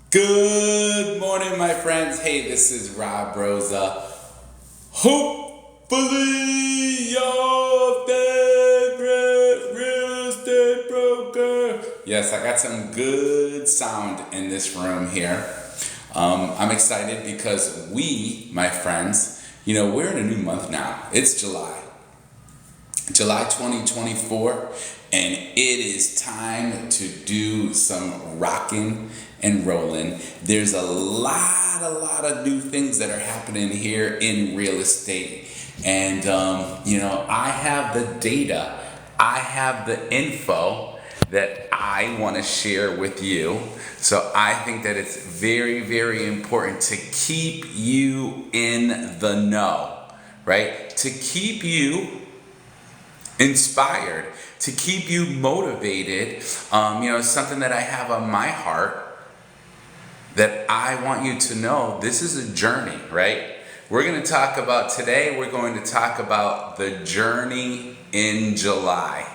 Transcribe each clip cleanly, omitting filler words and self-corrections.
Good morning, my friends. Hey, this is Rosa. Hopefully, your favorite real estate broker. Yes, I got some good sound in this room here. I'm excited because my friends, we're in a new month now. It's July 2024, and it is time to do some rocking and rolling. There's a lot of new things that are happening here in real estate. And, I have the data, I have the info that I want to share with you. So I think that it's very, very important to keep you in the know, right? To keep you inspired, to keep you motivated. Something that I have on my heart that I want you to know. This is a journey, right? We're going to talk about the journey in July.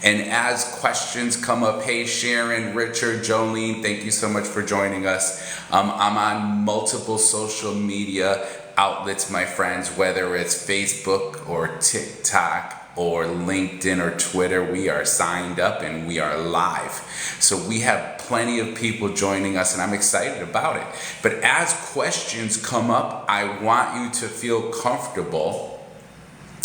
And as questions come up, hey Sharon, Richard, Jolene, thank you so much for joining us. I'm on multiple social media outlets, my friends, whether it's Facebook or TikTok or LinkedIn or Twitter. We are signed up and we are live. So we have plenty of people joining us, and I'm excited about it. But as questions come up, I want you to feel comfortable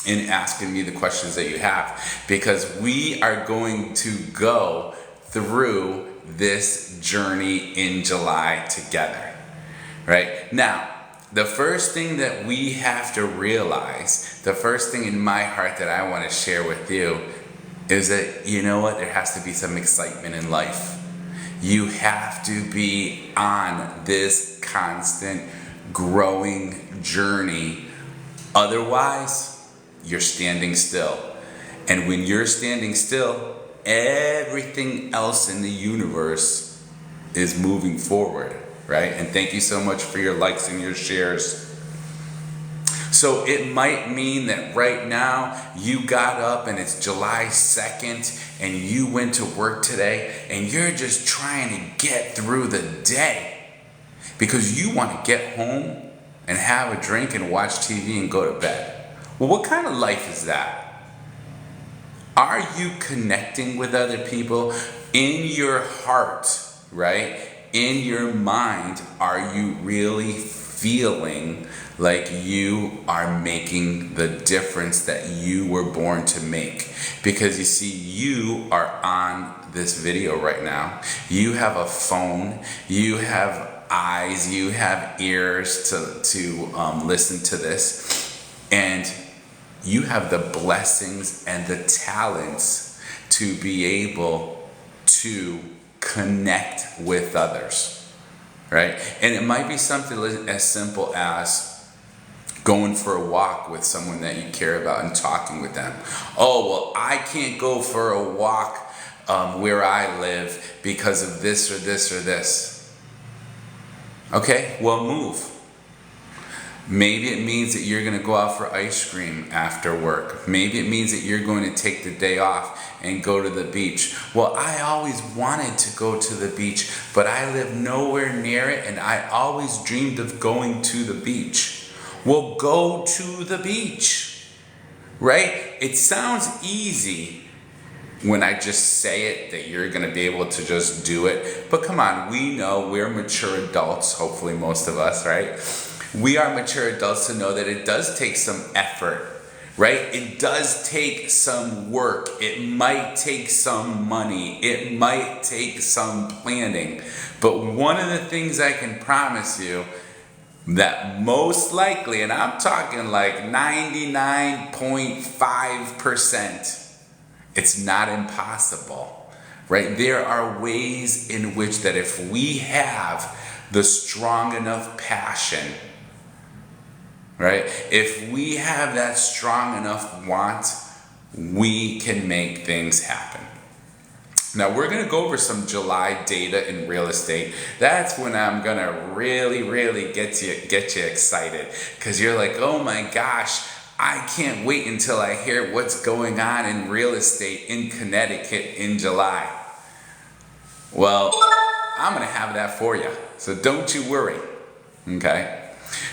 in asking me the questions that you have, because we are going to go through this journey in July together. Right? Now, the first thing that we have to realize, the first thing in my heart that I want to share with you is that, there has to be some excitement in life. You have to be on this constant growing journey. Otherwise, you're standing still. And when you're standing still, everything else in the universe is moving forward, right? And thank you so much for your likes and your shares. So it might mean that right now you got up and it's July 2nd and you went to work today and you're just trying to get through the day because you want to get home and have a drink and watch TV and go to bed. Well, what kind of life is that? Are you connecting with other people in your heart, right? In your mind, are you really feeling like you are making the difference that you were born to make? Because you see, you are on this video right now. You have a phone, you have eyes, you have ears to listen to this, and you have the blessings and the talents to be able to connect with others, right? And it might be something as simple as going for a walk with someone that you care about and talking with them. Oh, well, I can't go for a walk where I live because of this or this or this. Okay, well, move. Maybe it means that you're going to go out for ice cream after work. Maybe it means that you're going to take the day off and go to the beach. Well, I always wanted to go to the beach, but I live nowhere near it, and I always dreamed of going to the beach. Well, go to the beach, right? It sounds easy when I just say it, that you're going to be able to just do it. But come on, we know we're mature adults, hopefully most of us, right? We are mature adults to know that it does take some effort, right? It does take some work. It might take some money. It might take some planning. But one of the things I can promise you, that most likely, and I'm talking like 99.5%, it's not impossible, right? There are ways in which that if we have the strong enough passion, right? If we have that strong enough want, we can make things happen. Now we're going to go over some July data in real estate. That's when I'm going to really get you excited, because you're like, oh my gosh, I can't wait until I hear what's going on in real estate in Connecticut in July. Well, I'm going to have that for you. So don't you worry. Okay?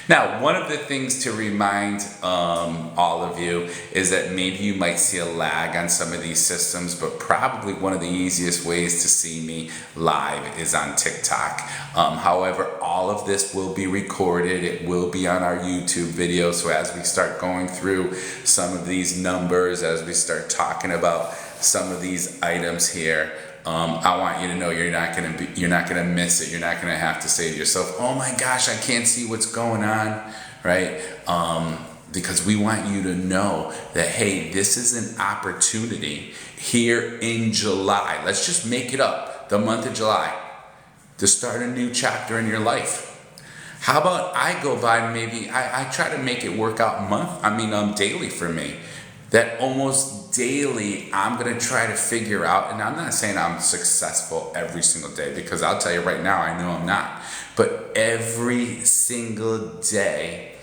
Now, one of the things to remind all of you is that maybe you might see a lag on some of these systems, but probably one of the easiest ways to see me live is on TikTok. However, all of this will be recorded. It will be on our YouTube video. So as we start going through some of these numbers, as we start talking about some of these items here, I want you to know you're not gonna miss it. You're not gonna have to say to yourself, "Oh my gosh, I can't see what's going on," right? Because we want you to know that, hey, this is an opportunity here in July. Let's just make it up, the month of July, to start a new chapter in your life. How about I go by, maybe I try to make it work out daily for me. That almost daily I'm going to try to figure out, and I'm not saying I'm successful every single day, because I'll tell you right now, I know I'm not. But every single day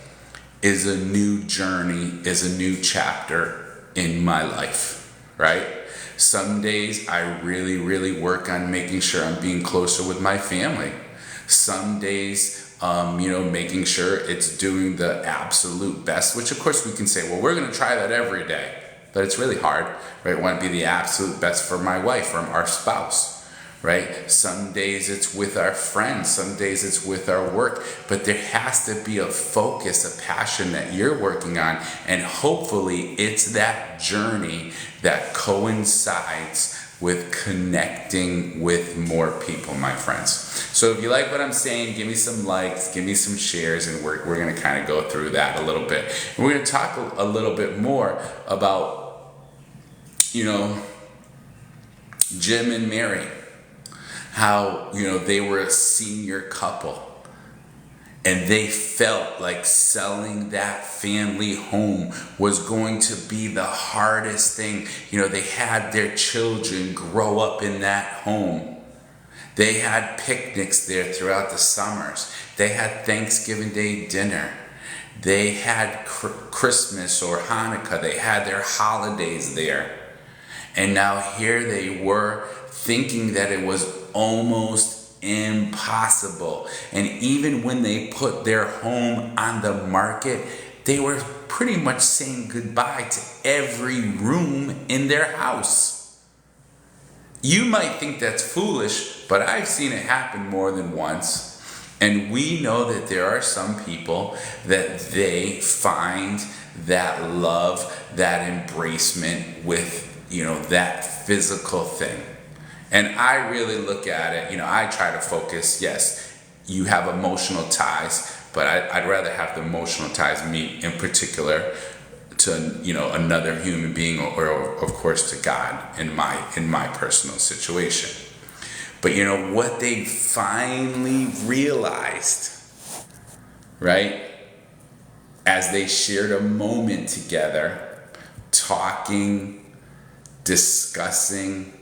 is a new journey, is a new chapter in my life, right? Some days I really, really work on making sure I'm being closer with my family. Some days, making sure it's doing the absolute best, which of course we can say, well, we're going to try that every day, but it's really hard, right? I want to be the absolute best for my wife or our spouse, right? Some days it's with our friends, some days it's with our work, but there has to be a focus, a passion that you're working on, and hopefully it's that journey that coincides with connecting with more people, my friends. So if you like what I'm saying, give me some likes, give me some shares, and we're going to kind of go through that a little bit. And we're going to talk a little bit more about, Jim and Mary, how, they were a senior couple. And they felt like selling that family home was going to be the hardest thing. They had their children grow up in that home. They had picnics there throughout the summers. They had Thanksgiving Day dinner. They had Christmas or Hanukkah. They had their holidays there. And now here they were thinking that it was almost impossible. And even when they put their home on the market, they were pretty much saying goodbye to every room in their house. You might think that's foolish, but I've seen it happen more than once. And we know that there are some people that they find that love, that embracement with, that physical thing. And I really look at it, I try to focus, yes, you have emotional ties, but I'd rather have the emotional ties meet in particular to, another human being or of course to God in my personal situation. But what they finally realized, right, as they shared a moment together, talking, discussing,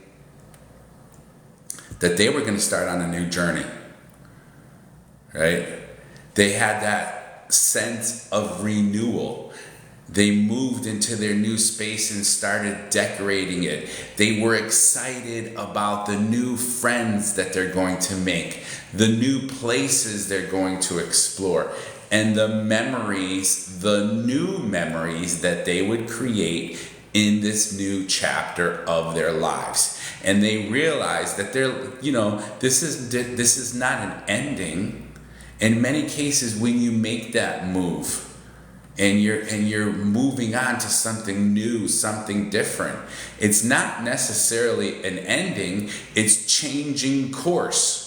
that they were going to start on a new journey, right? They had that sense of renewal. They moved into their new space and started decorating it. They were excited about the new friends that they're going to make, the new places they're going to explore, and the new memories that they would create in this new chapter of their lives. And they realized that this is not an ending. In many cases, when you make that move and you're moving on to something new, something different, it's not necessarily an ending, it's changing course.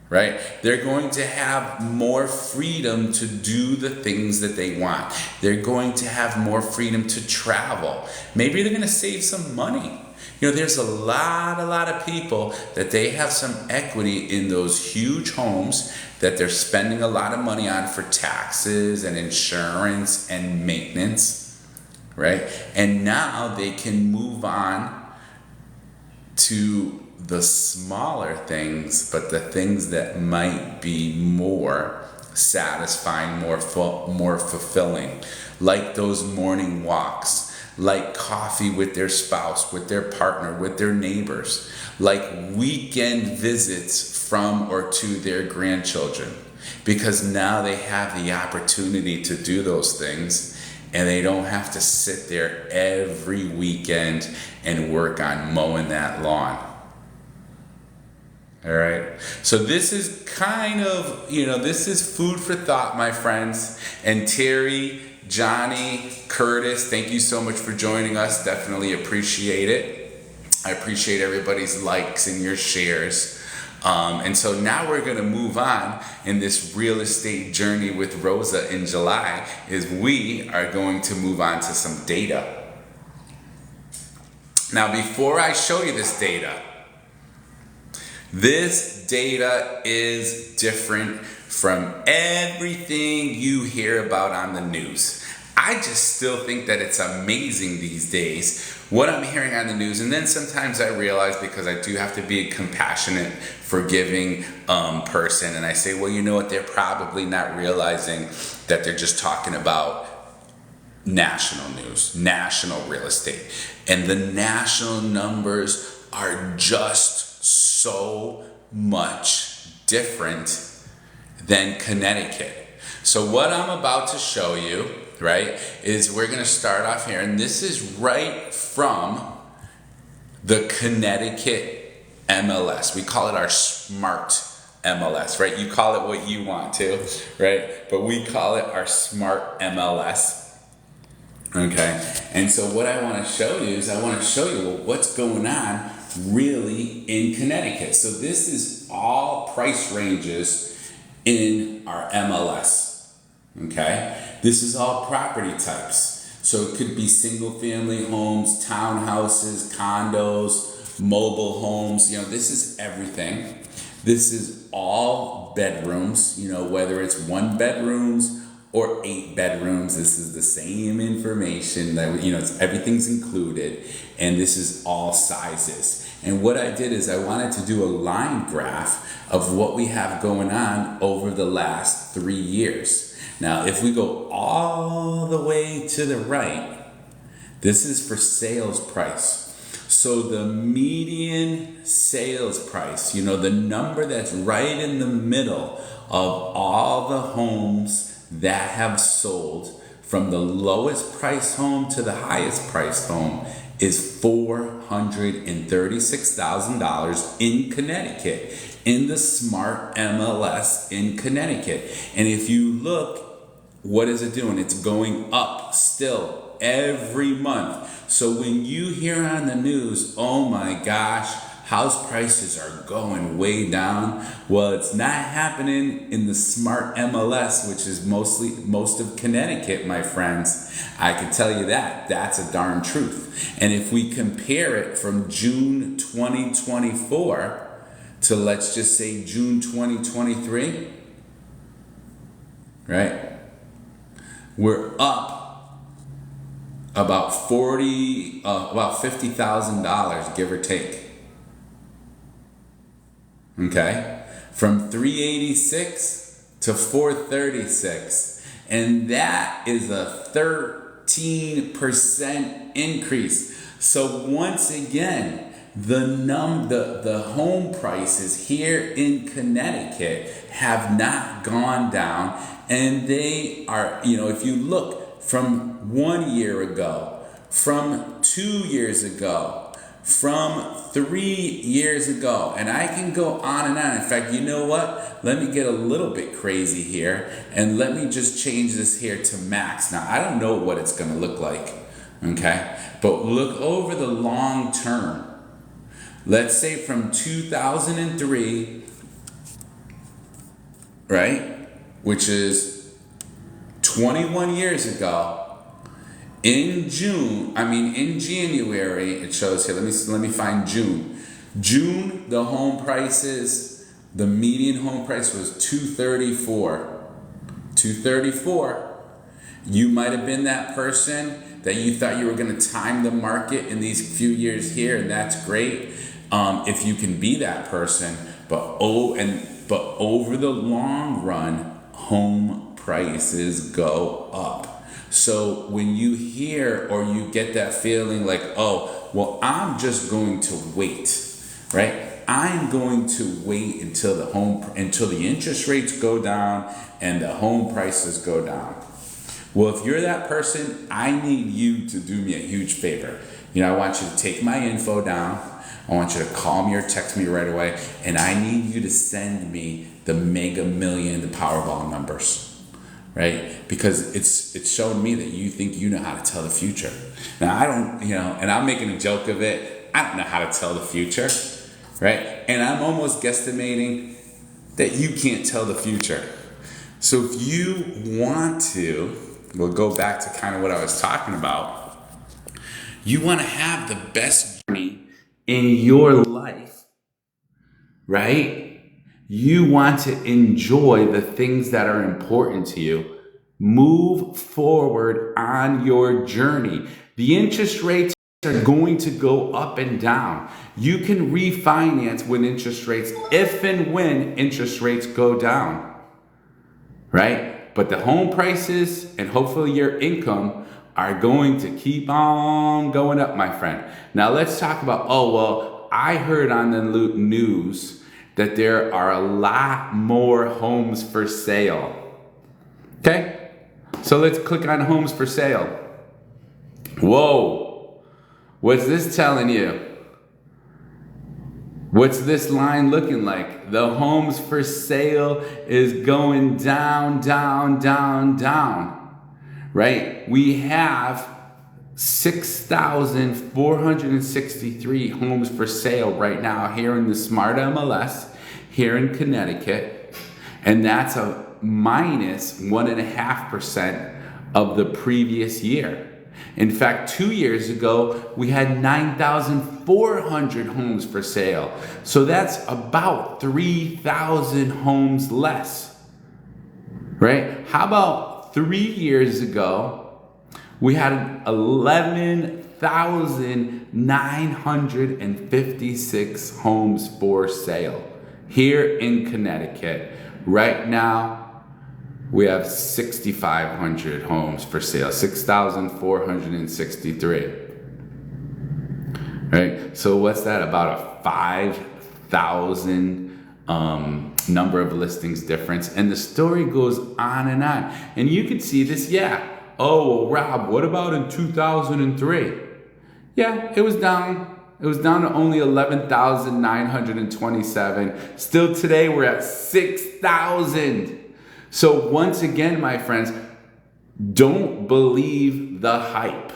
Right? They're going to have more freedom to do the things that they want. They're going to have more freedom to travel. Maybe they're going to save some money. There's a lot of people that they have some equity in those huge homes that they're spending a lot of money on for taxes and insurance and maintenance, right? And now they can move on to the smaller things, but the things that might be more satisfying, more fulfilling, like those morning walks, like coffee with their spouse, with their partner, with their neighbors, like weekend visits from or to their grandchildren, because now they have the opportunity to do those things and they don't have to sit there every weekend and work on mowing that lawn. All right. So this is kind of, this is food for thought, my friends. And Terry, Johnny, Curtis, thank you so much for joining us. Definitely appreciate it. I appreciate everybody's likes and your shares. And so now we're going to move on in this real estate journey with Rosa in July, is we are going to move on to some data. Now, before I show you this data is different from everything you hear about on the news. I just still think that it's amazing these days what I'm hearing on the news. And then sometimes I realize, because I do have to be a compassionate, forgiving person, and I say, well, you know what, they're probably not realizing that they're just talking about national news, national real estate. And the national numbers are just so much different than Connecticut. So what I'm about to show you, right, is we're going to start off here, and this is right from the Connecticut MLS. We call it our smart MLS, right? You call it what you want to, right? But we call it our smart MLS. Okay, and so what I want to show you is well, what's going on really in Connecticut. So this is all price ranges in our MLS. Okay, this is all property types. So it could be single family homes, townhouses, condos, mobile homes. This is everything. This is all bedrooms, whether it's 1 bedrooms or 8 bedrooms. This is the same information that, everything's included, and this is all sizes. And what I did is I wanted to do a line graph of what we have going on over the last 3 years. Now, if we go all the way to the right, this is for sales price. So the median sales price, the number that's right in the middle of all the homes that have sold, from the lowest price home to the highest priced home, is $436,000 in Connecticut, in the smart MLS in Connecticut. And if you look, what is it doing? It's going up still every month. So when you hear on the news, oh my gosh, house prices are going way down, well, it's not happening in the smart MLS, which is most of Connecticut, my friends. I can tell you that. That's a darn truth. And if we compare it from June 2024 to, let's just say, June 2023, right? We're up about $50,000, give or take. Okay, from 386 to 436, and that is a 13% increase. So once again, the home prices here in Connecticut have not gone down, and they are, if you look from 1 year ago, from 2 years ago, from 3 years ago, and I can go on and on. In fact, you know what? Let me get a little bit crazy here, and let me just change this here to max. Now, I don't know what it's going to look like, okay? But look over the long term. Let's say from 2003, right, which is 21 years ago, in January, it shows here, let me find June. June, the home prices, the median home price was $234. You might have been that person that you thought you were going to time the market in these few years here, and that's great if you can be that person. But over the long run, home prices go up. So when you hear or you get that feeling like, oh, well, I'm just going to wait, right? I'm going to wait until the interest rates go down and the home prices go down. Well, if you're that person, I need you to do me a huge favor. I want you to take my info down. I want you to call me or text me right away, and I need you to send me the Mega Million, the Powerball numbers. Right? Because it's shown me that you think you know how to tell the future. Now I don't, and I'm making a joke of it. I don't know how to tell the future, right? And I'm almost guesstimating that you can't tell the future. So if you want to, we'll go back to kind of what I was talking about. You want to have the best journey in your life, right? You want to enjoy the things that are important to you. Move forward on your journey. The interest rates are going to go up and down. You can refinance with interest rates if and when interest rates go down, right? But the home prices and hopefully your income are going to keep on going up, my friend. Now let's talk about, I heard on the news that there are a lot more homes for sale. Okay? So let's click on homes for sale. Whoa. What's this telling you? What's this line looking like? The homes for sale is going down, down, down, down. Right? We have 6,463 homes for sale right now here in the Smart MLS, here in Connecticut. And that's a minus 1.5% of the previous year. In fact, 2 years ago, we had 9,400 homes for sale. So that's about 3,000 homes less, right? How about 3 years ago, we had 11,956 homes for sale here in Connecticut. Right now, we have 6,500 homes for sale, 6,463. Right? So what's that? About a 5,000 number of listings difference. And the story goes on and on. And you can see this, Oh, Rob, what about in 2003? Yeah, it was down. It was down to only 11,927. Still today, we're at 6,000. So once again, my friends, don't believe the hype,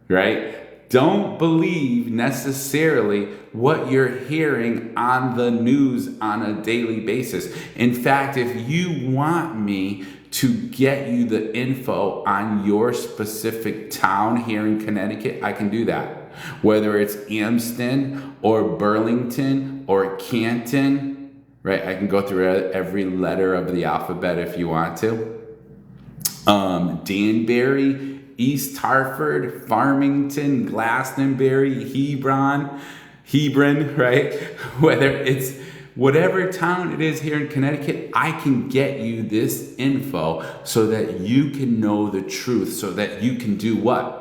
right? Don't believe necessarily what you're hearing on the news on a daily basis. In fact, if you want me to get you the info on your specific town here in Connecticut, I can do that. Whether it's Amsden or Burlington or Canton, right? I can go through every letter of the alphabet if you want to. Danbury, East Hartford, Farmington, Glastonbury, Hebron, right? Whether it's whatever town it is here in Connecticut, I can get you this info so that you can know the truth, so that you can do what?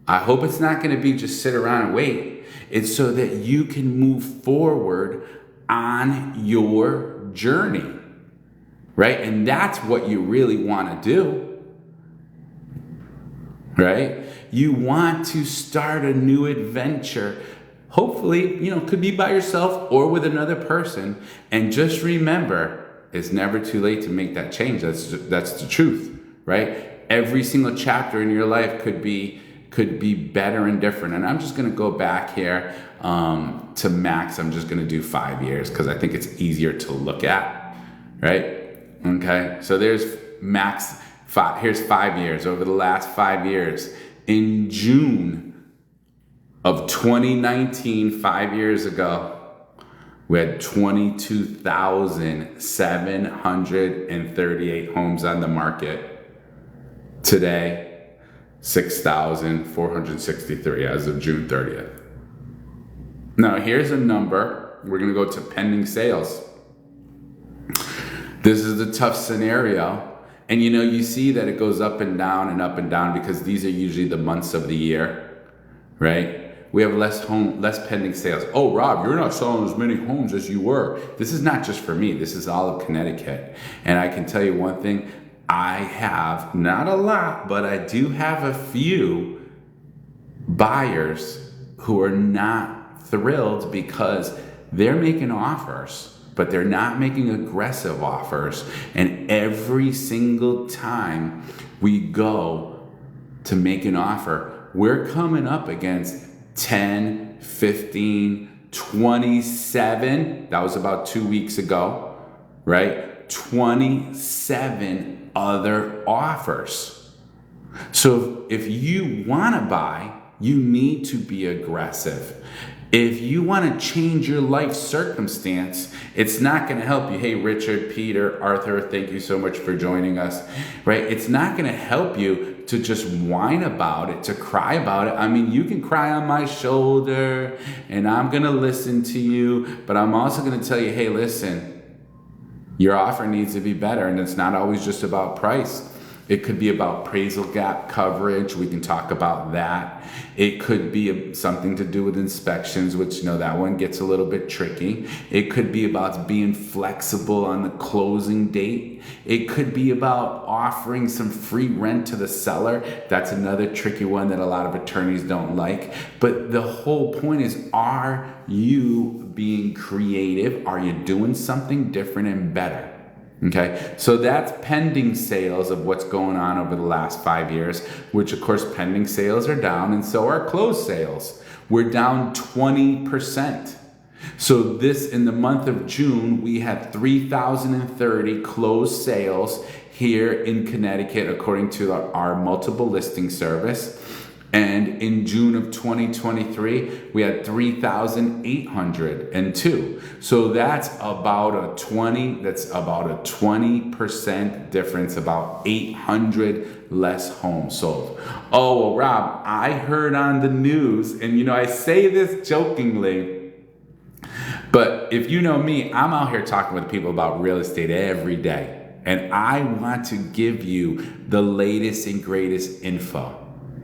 I hope it's not going to be just sit around and wait. It's so that you can move forward on your journey, right? And that's what you really want to do, right? You want to start a new adventure. Hopefully, could be by yourself or with another person. And just remember, it's never too late to make that change. That's the truth, right? Every single chapter in your life could be better and different. And I'm just going to go back here to max. I'm just going to do 5 years because I think it's easier to look at, right? Okay, so there's max. Here's 5 years. Over the last 5 years, in June of 2019, 5 years ago, we had 22,738 homes on the market. Today, 6,463 as of June 30th. Now, here's a number. We're going to go to pending sales. This is a tough scenario. And you see that it goes up and down because these are usually the months of the year, right? We have less pending sales. Oh, Rob, you're not selling as many homes as you were. This is not just for me. This is all of Connecticut. And I can tell you one thing. I have, not a lot, but I do have a few buyers who are not thrilled because they're making offers, but they're not making aggressive offers. And every single time we go to make an offer, we're coming up against 10, 15, 27. That was about 2 weeks ago, right? 27 other offers. So if you want to buy, you need to be aggressive. If you want to change your life circumstance, it's not going to help you. Hey, Richard, Peter, Arthur, thank you so much for joining us, right? It's not going to help you to just whine about it, to cry about it. I mean, you can cry on my shoulder and I'm going to listen to you, but I'm also going to tell you, hey, listen, your offer needs to be better. And it's not always just about price. It could be about appraisal gap coverage. We can talk about that. It could be something to do with inspections, which, that one gets a little bit tricky. It could be about being flexible on the closing date. It could be about offering some free rent to the seller. That's another tricky one that a lot of attorneys don't like. But the whole point is, are you being creative? Are you doing something different and better? Okay, so that's pending sales of what's going on over the last 5 years, which of course pending sales are down, and so are closed sales. We're down 20%. So in the month of June, we had 3,030 closed sales here in Connecticut, according to our multiple listing service. And in June of 2023, we had 3,802. So that's about a 20% difference, about 800 less homes sold. Oh, well, Rob, I heard on the news, and I say this jokingly, but if you know me, I'm out here talking with people about real estate every day. And I want to give you the latest and greatest info.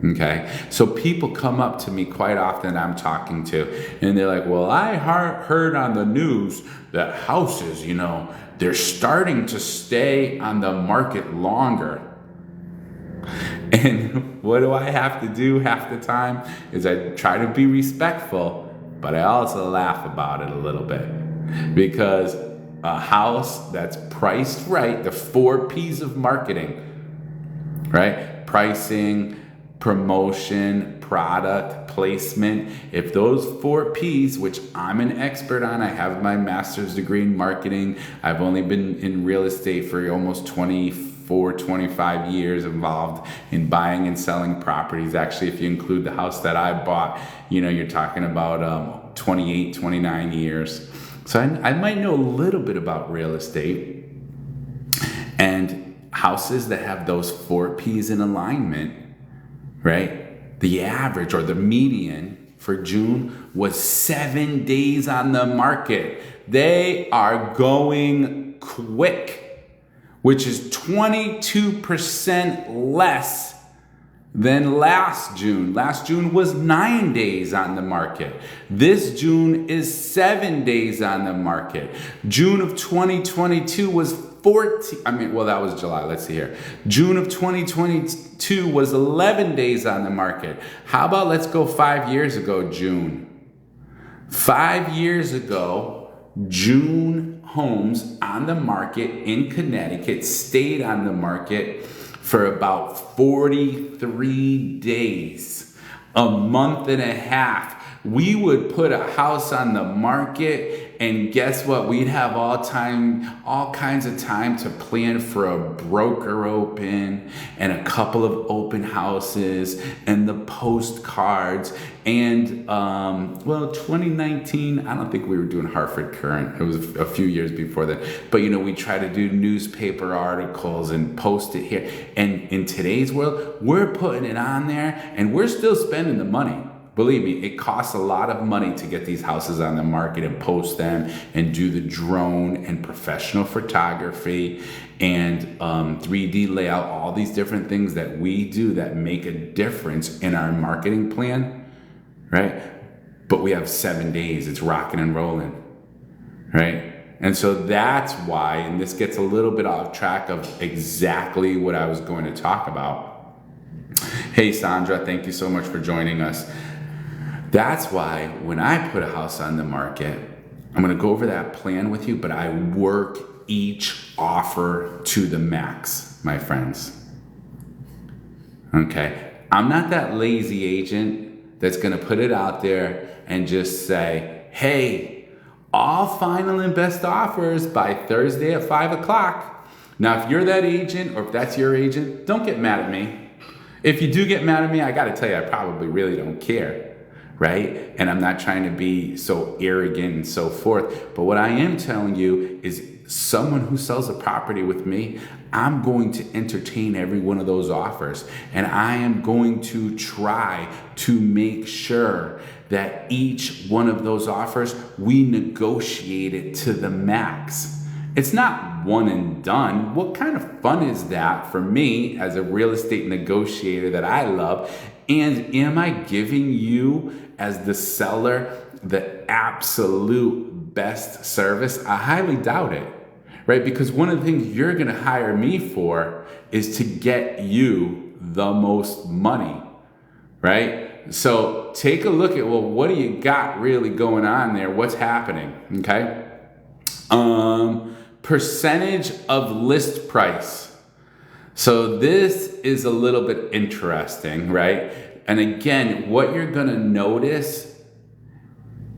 Okay, so people come up to me quite often that I'm talking to, and they're like, well, I heard on the news that houses, they're starting to stay on the market longer. And what do I have to do half the time is I try to be respectful, but I also laugh about it a little bit. Because a house that's priced right, the 4 P's of marketing, right? Pricing, promotion, product, placement. If those 4 P's, which I'm an expert on, I have my master's degree in marketing. I've only been in real estate for almost 25 years, involved in buying and selling properties. Actually, if you include the house that I bought, you're talking about 28, 29 years. So I might know a little bit about real estate, and houses that have those 4 P's in alignment, right? The average or the median for June was 7 days on the market. They are going quick, which is 22% less than last June. Last June was 9 days on the market. This June is 7 days on the market. June of 2022 was that was July. Let's see here. June of 2022 was 11 days on the market. How about let's go 5 years ago, June. 5 years ago, June homes on the market in Connecticut stayed on the market for about 43 days, a month and a half. We would put a house on the market, and guess what? We'd have all kinds of time to plan for a broker open and a couple of open houses and the postcards. And 2019, I don't think we were doing Hartford Current. It was a few years before that. But we try to do newspaper articles and post it here. And in today's world, we're putting it on there and we're still spending the money. Believe me, it costs a lot of money to get these houses on the market and post them and do the drone and professional photography and 3D layout, all these different things that we do that make a difference in our marketing plan, right? But we have 7 days, it's rocking and rolling, right? And so that's why, and this gets a little bit off track of exactly what I was going to talk about. Hey Sandra, thank you so much for joining us. That's why when I put a house on the market, I'm gonna go over that plan with you, but I work each offer to the max, my friends. Okay, I'm not that lazy agent that's gonna put it out there and just say, hey, all final and best offers by Thursday at 5 o'clock. Now, if you're that agent or if that's your agent, don't get mad at me. If you do get mad at me, I gotta tell you, I probably really don't care, right? And I'm not trying to be so arrogant and so forth. But what I am telling you is someone who sells a property with me, I'm going to entertain every one of those offers. And I am going to try to make sure that each one of those offers, we negotiate it to the max. It's not one and done. What kind of fun is that for me as a real estate negotiator that I love? And am I giving you as the seller the absolute best service? I highly doubt it, right? Because one of the things you're gonna hire me for is to get you the most money, right? So take a look at, well, what do you got really going on there? What's happening, okay? Percentage of list price. So this is a little bit interesting, right? And again, what you're gonna notice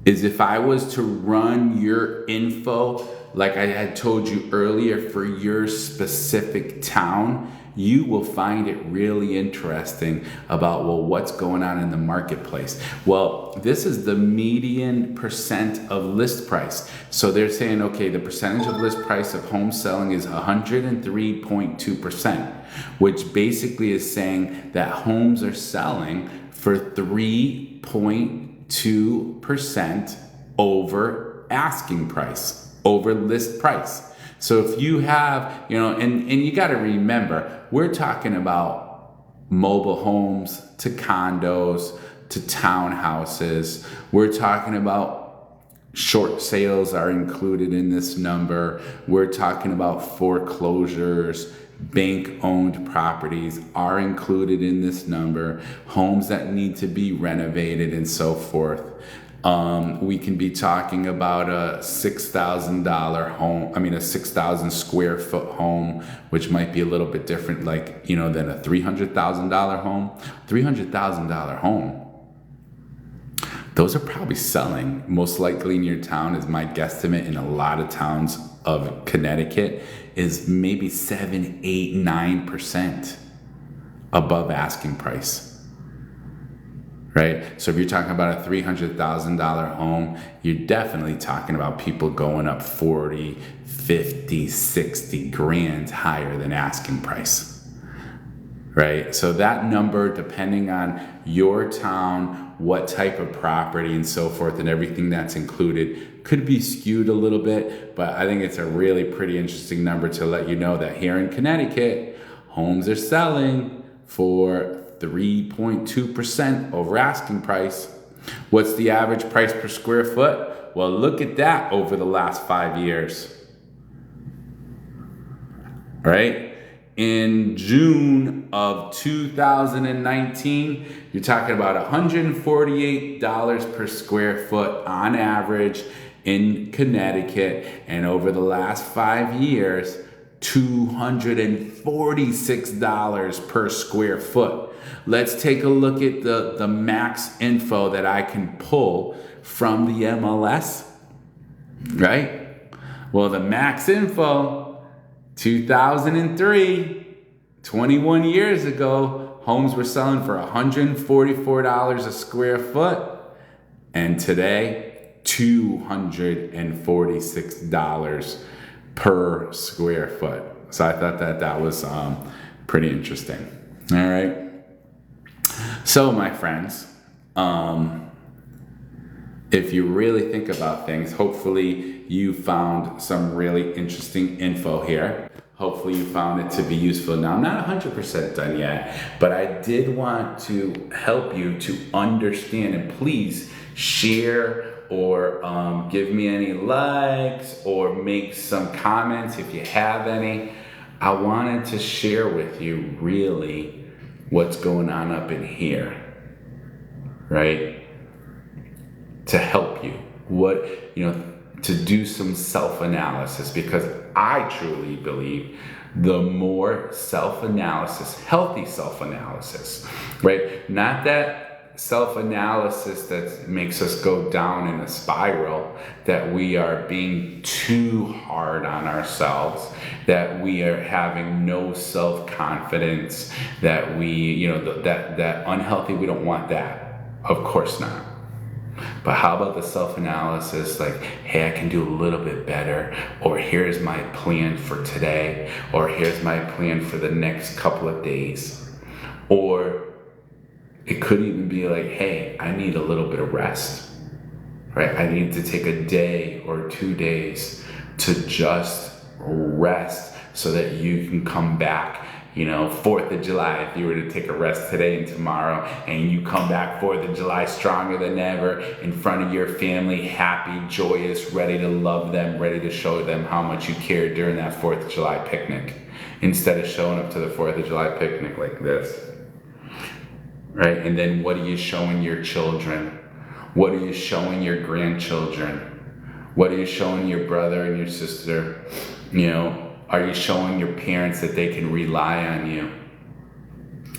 is if I was to run your info, like I had told you earlier, for your specific town, you will find it really interesting about, well, what's going on in the marketplace. Well, this is the median percent of list price. So they're saying, okay, the percentage of list price of home selling is 103.2%, which basically is saying that homes are selling for 3.2% over asking price, over list price. So if you have, and you got to remember, we're talking about mobile homes to condos to townhouses. We're talking about short sales are included in this number. We're talking about foreclosures, bank-owned properties are included in this number, homes that need to be renovated and so forth. We can be talking about a $6,000 home, a 6,000 square foot home, which might be a little bit different, than a $300,000 home. $300,000 home. Those are probably selling most likely in your town, is my guesstimate, in a lot of towns of Connecticut, is maybe 7, 8, 9% above asking price. Right? So if you're talking about a $300,000 home, you're definitely talking about people going up 40, 50, 60 grand higher than asking price. Right? So that number, depending on your town, what type of property and so forth and everything that's included, could be skewed a little bit, but I think it's a really pretty interesting number to let you know that here in Connecticut, homes are selling for 3.2% over asking price. What's the average price per square foot? Well, look at that over the last 5 years. Right? In June of 2019, you're talking about $148 per square foot on average in Connecticut. And over the last 5 years, $246 per square foot. Let's take a look at the max info that I can pull from the MLS, right? Well, the max info, 2003, 21 years ago, homes were selling for $144 a square foot. And today, $246 per square foot. So I thought that was pretty interesting. All right. So my friends, If you really think about things, hopefully you found some really interesting info here. Hopefully you found it to be useful. Now, I'm not 100% done yet, but I did want to help you to understand, and please share or give me any likes or make some comments if you have any. I wanted to share with you really what's going on up in here, right? To help you, to do some self-analysis, because I truly believe the more self-analysis, healthy self-analysis, right? Not that self-analysis that makes us go down in a spiral, that we are being too hard on ourselves, that we are having no self-confidence, that that unhealthy, we don't want that. Of course not. But how about the self-analysis, like, hey, I can do a little bit better, or here's my plan for today, or here's my plan for the next couple of days. Or it could even be like, hey, I need a little bit of rest, right? I need to take a day or 2 days to just rest so that you can come back. 4th of July, if you were to take a rest today and tomorrow, and you come back 4th of July stronger than ever in front of your family, happy, joyous, ready to love them, ready to show them how much you care during that 4th of July picnic, instead of showing up to the 4th of July picnic like this, right? And then what are you showing your children? What are you showing your grandchildren? What are you showing your brother and your sister? Are you showing your parents that they can rely on you?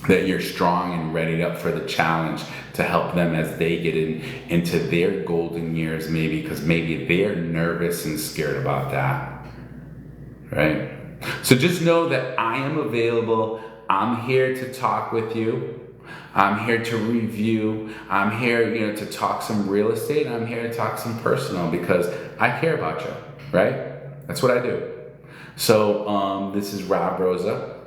That you're strong and ready up for the challenge to help them as they get into their golden years, maybe, because maybe they're nervous and scared about that, right? So just know that I am available. I'm here to talk with you. I'm here to review. I'm here, to talk some real estate. I'm here to talk some personal, because I care about you, right? That's what I do. So this is Rosa.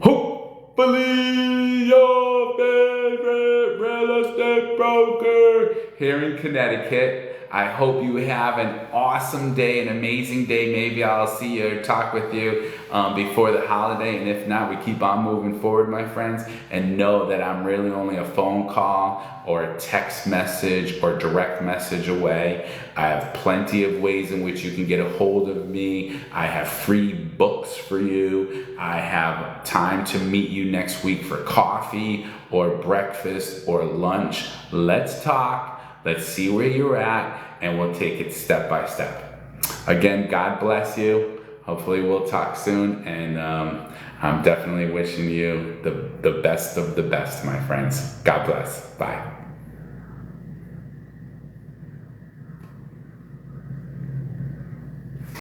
Hopefully your favorite real estate broker here in Connecticut. I hope you have an awesome day, an amazing day. Maybe I'll see you or talk with you before the holiday. And if not, we keep on moving forward, my friends. And know that I'm really only a phone call or a text message or direct message away. I have plenty of ways in which you can get a hold of me. I have free books for you. I have time to meet you next week for coffee or breakfast or lunch. Let's talk. Let's see where you're at, and we'll take it step by step. Again, God bless you. Hopefully we'll talk soon, and I'm definitely wishing you the best of the best, my friends. God bless. Bye.